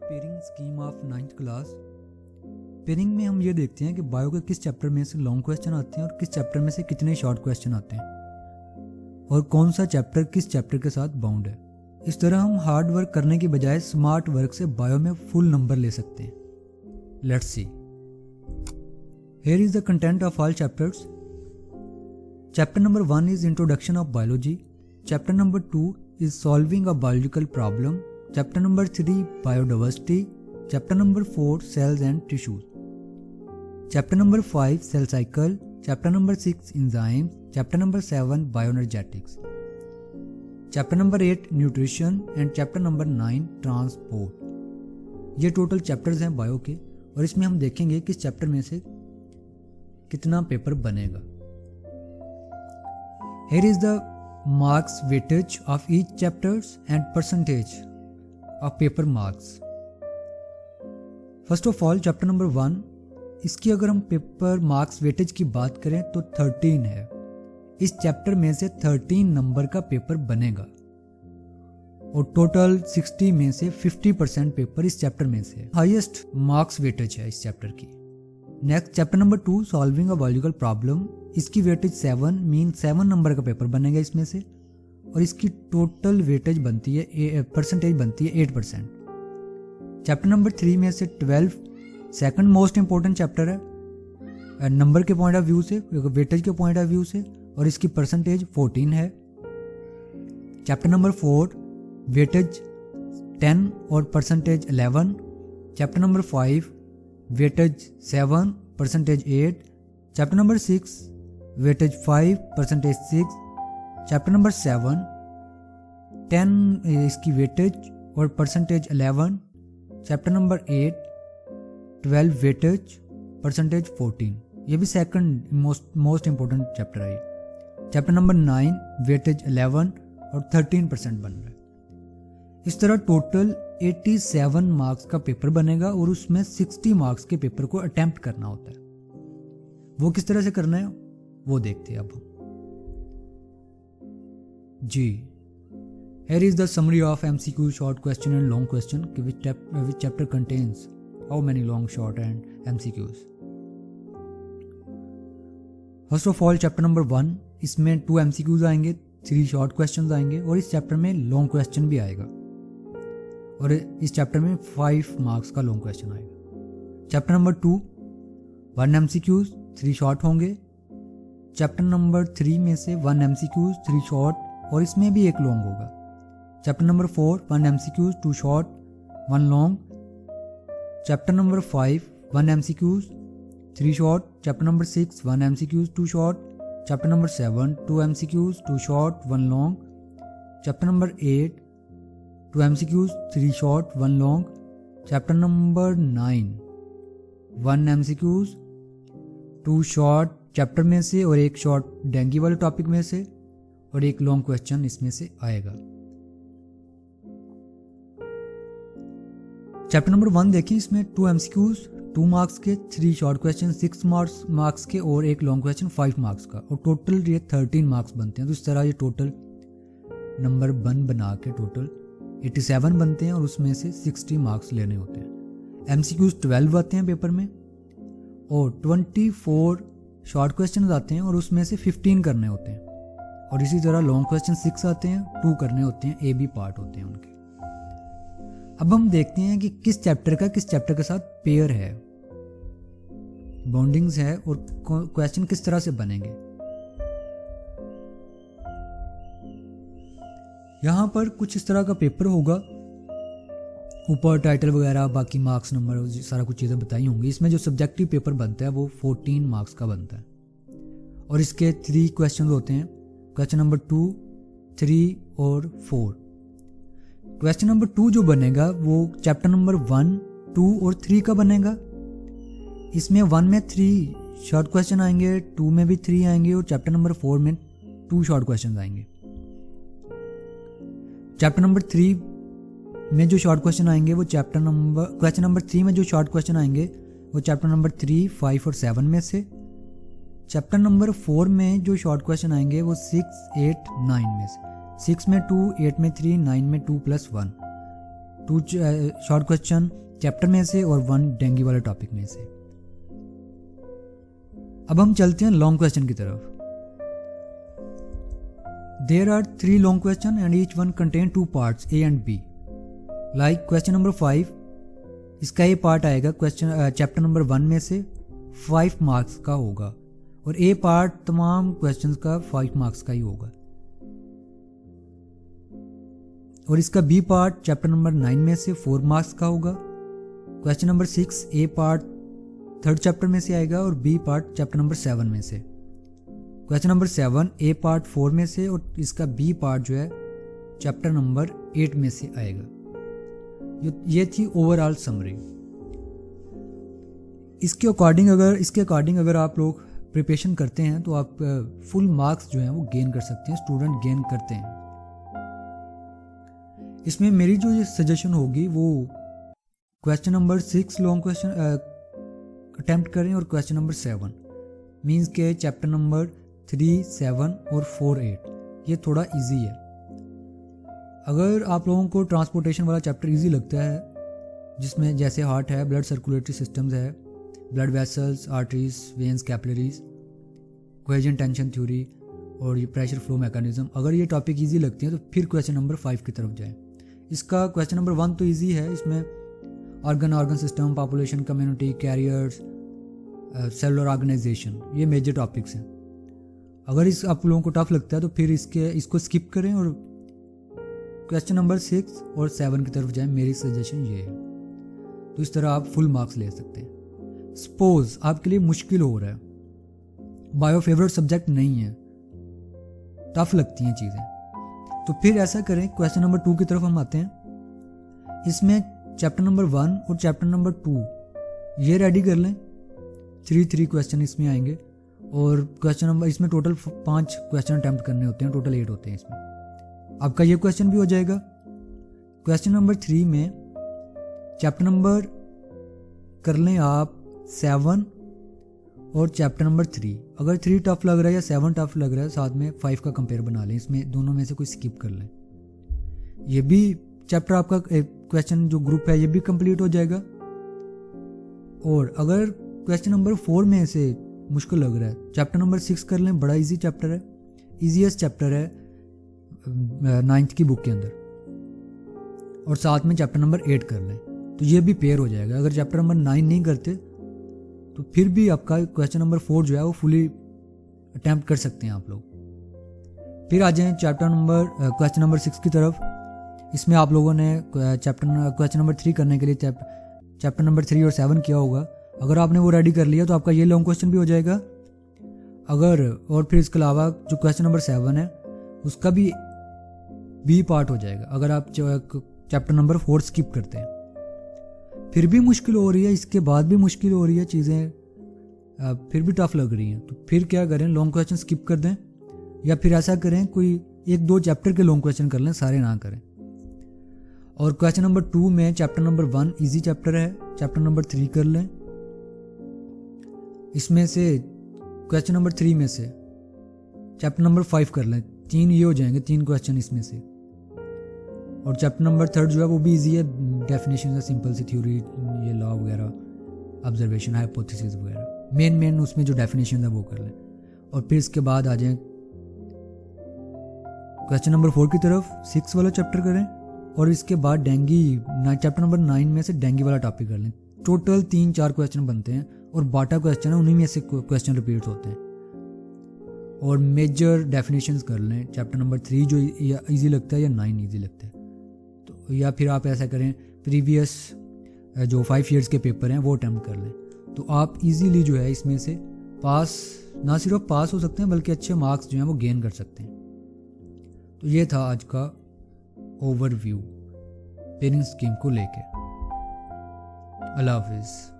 Pairing scheme of 9th class. Pairing में हम ये देखते हैं कि बायो के किस चैप्टर में से लॉन्ग क्वेश्चन आते हैं और किस चैप्टर में से कितने शॉर्ट क्वेश्चन आते हैं और कौन सा चैप्टर किस चैप्टर के साथ बाउंड है। इस तरह हम हार्ड वर्क करने की बजाय स्मार्ट वर्क से बायो में फुल नंबर ले सकते हैं। Let's see, here is the content of all chapters. Chapter number 1 is introduction of biology. Chapter number 2 is solving a biological problem. Chapter number 3 biodiversity. Chapter number 4 cells and tissues. Chapter number 5 cell cycle. Chapter number 6 enzymes. Chapter number 7 bioenergetics. Chapter number 8 nutrition and chapter number 9 transport. ये total chapters हैं bio के और इसमें हम देखेंगे किस chapter में से कितना पेपर बनेगा। Here is the marks weightage of each chapters and percentage of paper marks. First of all, chapter number 1, इसकी अगर हम पेपर मार्क्स वेटेज की बात करें तो 13 है। इस चैप्टर में से 13 नंबर का पेपर बनेगा और टोटल 60 में से 50% पेपर इस चैप्टर में से है। हाईएस्ट मार्क्स वेटेज है इस चैप्टर की। Next chapter number 2 solving a biological problem, इसकी वेटेज 7 मीन 7 नंबर का पेपर बनेगा इसमें से और इसकी टोटल वेटेज बनती है परसेंटेज बनती है 8%। चैप्टर नंबर 3 में से 12 सेकंड मोस्ट इंपॉर्टेंट चैप्टर है नंबर के पॉइंट ऑफ व्यू से, वेटेज के पॉइंट ऑफ व्यू से, और इसकी परसेंटेज 14 है। चैप्टर नंबर 4 वेटेज 10 और percentage 11। Chapter number 5 weightage 7 percentage 8। Chapter number 6 weightage 5 percentage 6। Chapter number 7 10 इसकी वेटेज और percentage 11। Chapter number 8 12 weightage percentage 14। ये भी सेकंड मोस्ट इंपॉर्टेंट चैप्टर है। चैप्टर नंबर 9 वेटेज 11 और 13% बन रहा है। इस तरह टोटल 87 मार्क्स का पेपर बनेगा और उसमें 60 मार्क्स के पेपर को अटेम्प्ट करना होता है। वो किस तरह से करना है वो देखते हैं अब जी। Here is the summary of MCQ short question and long question which chapter contains how many long, short and MCQs. First of all chapter number 1, इसमें 2 MCQs आएंगे, 3 short questions आएंगे और इस चैप्टर में long question भी आएगा और इस चैप्टर में 5 मार्क्स का long question आएगा। चैप्टर नंबर 2 1 MCQs 3 शॉर्ट होंगे। चैप्टर नंबर 3 में से 1 MCQs 3 शॉर्ट और इसमें भी एक लॉन्ग होगा। Chapter number 4 1 MCQs 2 short 1 long. Chapter number 5 1 MCQs 3 short. Chapter number 6 1 MCQs 2 short. Chapter number 7 2 MCQs 2 short 1 long. Chapter number 8 2 MCQs 3 short 1 long. Chapter number 9 1 MCQs 2 short chapter में से और एक short dengue वाले topic में से और एक long question इसमें से आएगा। चैप्टर नंबर 1 देखिए, इसमें 2 MCQs 2 मार्क्स के, 3 शॉर्ट क्वेश्चन 6 मार्क्स के और एक लॉन्ग क्वेश्चन 5 मार्क्स का और टोटल ये 13 मार्क्स बनते हैं। तो इस तरह ये टोटल नंबर बना के टोटल 87 बनते हैं और उसमें से 60 मार्क्स लेने होते हैं। MCQs 12 आते हैं पेपर में और 24 शॉर्ट क्वेश्चन आते हैं और उसमें से 15 करने होते हैं और इसी तरह लॉन्ग क्वेश्चन 6 आते हैं, 2 करने होते हैं, AB पार्ट होते हैं उनके। अब हम देखते हैं कि किस चैप्टर का किस चैप्टर के साथ पेयर है, बॉन्डिंग्स है और क्वेश्चन किस तरह से बनेंगे। यहां पर कुछ इस तरह का पेपर होगा, ऊपर टाइटल वगैरह, बाकी मार्क्स नंबर सारा कुछ चीज़ें बताई होंगी। इसमें जो सब्जेक्टिव पेपर बनता है वो 14 मार्क्स का बनता है और इसके 3 क्वेश्चन होते हैं, क्वेश्चन नंबर 2 3 और 4। क्वेश्चन नंबर 2 जो बनेगा वो चैप्टर नंबर 1 2 और 3 का बनेगा। इसमें 1 में 3 शॉर्ट क्वेश्चन आएंगे, 2 में भी 3 आएंगे और चैप्टर नंबर 4 में 2 शॉर्ट क्वेश्चन आएंगे। चैप्टर नंबर 3 में जो शॉर्ट क्वेश्चन आएंगे वो क्वेश्चन नंबर 3 में जो शॉर्ट क्वेश्चन आएंगे वो चैप्टर नंबर 3 5 और 7 में से। चैप्टर नंबर 4 में जो शॉर्ट क्वेश्चन आएंगे वो 6 8 9 में से। 6 में 2, 8 में 3, 9 में 2 + 1। 2 शॉर्ट क्वेश्चन चैप्टर में से और 1 डेंगू वाले टॉपिक में से। अब हम चलते हैं लॉन्ग क्वेश्चन की तरफ। There are 3 long question and each one contain 2 parts A and B. Like question number 5, इसका ये पार्ट आएगा क्वेश्चन चैप्टर नंबर 1 में से 5 मार्क्स का होगा और ए पार्ट तमाम क्वेश्चंस का 5 मार्क्स का ही होगा। और इसका बी पार्ट चैप्टर नंबर 9 में से 4 मार्क्स का होगा। क्वेश्चन नंबर 6 ए पार्ट 3rd चैप्टर में से आएगा और बी पार्ट चैप्टर नंबर 7 में से। क्वेश्चन नंबर 7 ए पार्ट 4 में से और इसका बी पार्ट जो है चैप्टर नंबर 8 में से आएगा। ये थी ओवरऑल समरी। इसके अकॉर्डिंग अगर आप लोग प्रिपरेशन करते हैं तो आप फुल मार्क्स जो हैं वो गेन कर सकते हैं, स्टूडेंट गेन करते हैं। इसमें मेरी जो ये सजेशन होगी वो question number 6 long question attempt करें और क्वेश्चन नंबर 7 मीन्स के चैप्टर नंबर 3, 7 और 4, 8 ये थोड़ा इजी है। अगर आप लोगों को ट्रांसपोर्टेशन वाला चैप्टर इजी लगता है जिसमें जैसे हार्ट है, ब्लड सर्कुलेटरी सिस्टम्स है, blood vessels, arteries, veins, capillaries, cohesion tension theory और ये प्रेशर फ्लो मैकेनिज्म, अगर ये टॉपिक इजी लगते हैं तो फिर क्वेश्चन नंबर 5 की तरफ जाएं। इसका क्वेश्चन नंबर 1 तो इजी है, इसमें organ system, population, community, carriers, cellular organisation ये मेजर टॉपिक्स हैं। अगर इस आप लोगों को टफ लगता है तो फिर इसको स्किप करें और क्वेश्चन नंबर 6 और 7 की तरफ जाएं। मेरी सजेशन ये है, तो इस तरह आप फुल मार्क्स ले सकते हैं। सपोज आपके लिए मुश्किल हो रहा है, बायो फेवरेट सब्जेक्ट नहीं है, टफ लगती हैं चीज़ें, तो फिर ऐसा करें क्वेश्चन नंबर 2 की तरफ हम आते हैं। इसमें चैप्टर नंबर 1 और चैप्टर नंबर 2 ये रेडी कर लें। 3 क्वेश्चन इसमें आएंगे और क्वेश्चन नंबर इसमें टोटल 5 क्वेश्चन अटैम्प्ट करने होते हैं, टोटल 8 होते हैं इसमें। आपका ये क्वेश्चन भी हो जाएगा। क्वेश्चन नंबर 3 में चैप्टर नंबर कर लें आप 7 और चैप्टर नंबर 3। अगर 3 टफ लग रहा है या 7 टफ लग रहा है, साथ में 5 का कंपेयर बना लें, इसमें दोनों में से कोई स्किप कर लें। ये भी चैप्टर आपका क्वेश्चन जो ग्रुप है ये भी कंप्लीट हो जाएगा। और अगर क्वेश्चन नंबर 4 में से मुश्किल लग रहा है, चैप्टर नंबर 6 कर लें, बड़ा इजी चैप्टर है, इजीएस्ट चैप्टर है 9th की बुक के अंदर। और साथ में चैप्टर नंबर 8 कर लें तो ये भी पेयर हो जाएगा। अगर चैप्टर नंबर 9 नहीं करते तो फिर भी आपका क्वेश्चन नंबर 4 जो है वो फुली अटैम्प्ट कर सकते हैं आप लोग। फिर आ जाएं क्वेश्चन नंबर 6 की तरफ। इसमें आप लोगों ने क्वेश्चन नंबर 3 करने के लिए चैप्टर नंबर 3 और 7 किया होगा। अगर आपने वो रेडी कर लिया तो आपका ये लॉन्ग क्वेश्चन भी हो जाएगा। और फिर इसके अलावा जो क्वेश्चन नंबर 7 है उसका भी बी पार्ट हो जाएगा अगर आप चैप्टर नंबर 4 स्किप करते हैं। फिर भी मुश्किल हो रही है, इसके बाद भी मुश्किल हो रही है, चीज़ें फिर भी टफ लग रही हैं, तो फिर क्या करें, लॉन्ग क्वेश्चन स्किप कर दें या फिर ऐसा करें कोई 1-2 चैप्टर के लॉन्ग क्वेश्चन कर लें, सारे ना करें। और क्वेश्चन नंबर 2 में चैप्टर नंबर 1 इजी चैप्टर है, चैप्टर नंबर 3 कर लें। इसमें से क्वेश्चन नंबर 3 में से चैप्टर नंबर 5 कर लें, 3 ये हो जाएंगे, 3 क्वेश्चन इसमें से। और चैप्टर नंबर 3 जो है वो भी इजी है, डेफिनेशन है, सिंपल सी थ्योरी, ये लॉ वगैरह, ऑब्जर्वेशन, हाइपोथेसिस वगैरह, मेन उसमें जो डेफिनेशन है वो कर लें। और फिर इसके बाद आ जाएं क्वेश्चन नंबर 4 की तरफ, 6 वाला चैप्टर करें और इसके बाद चैप्टर नंबर 9 में से डेंगू वाला टॉपिक कर लें। टोटल 3-4 क्वेश्चन बनते हैं और बाटा क्वेश्चन है, उन्हीं में से क्वेश्चन रिपीट होते हैं। और मेजर डेफिनेशंस कर लें, चैप्टर नंबर 3 जो इजी लगता है या 9 इजी लगता है, तो या फिर आप ऐसा करें प्रीवियस जो 5 ईयर्स के पेपर हैं वो अटैम्प्ट कर लें, तो आप इजीली जो है इसमें से पास, ना सिर्फ पास हो सकते हैं बल्कि अच्छे मार्क्स जो हैं वो गेन कर सकते हैं। तो ये था आज का ओवरव्यू पेरेंट्स स्कीम को लेके। अल्लाह हाफिज़।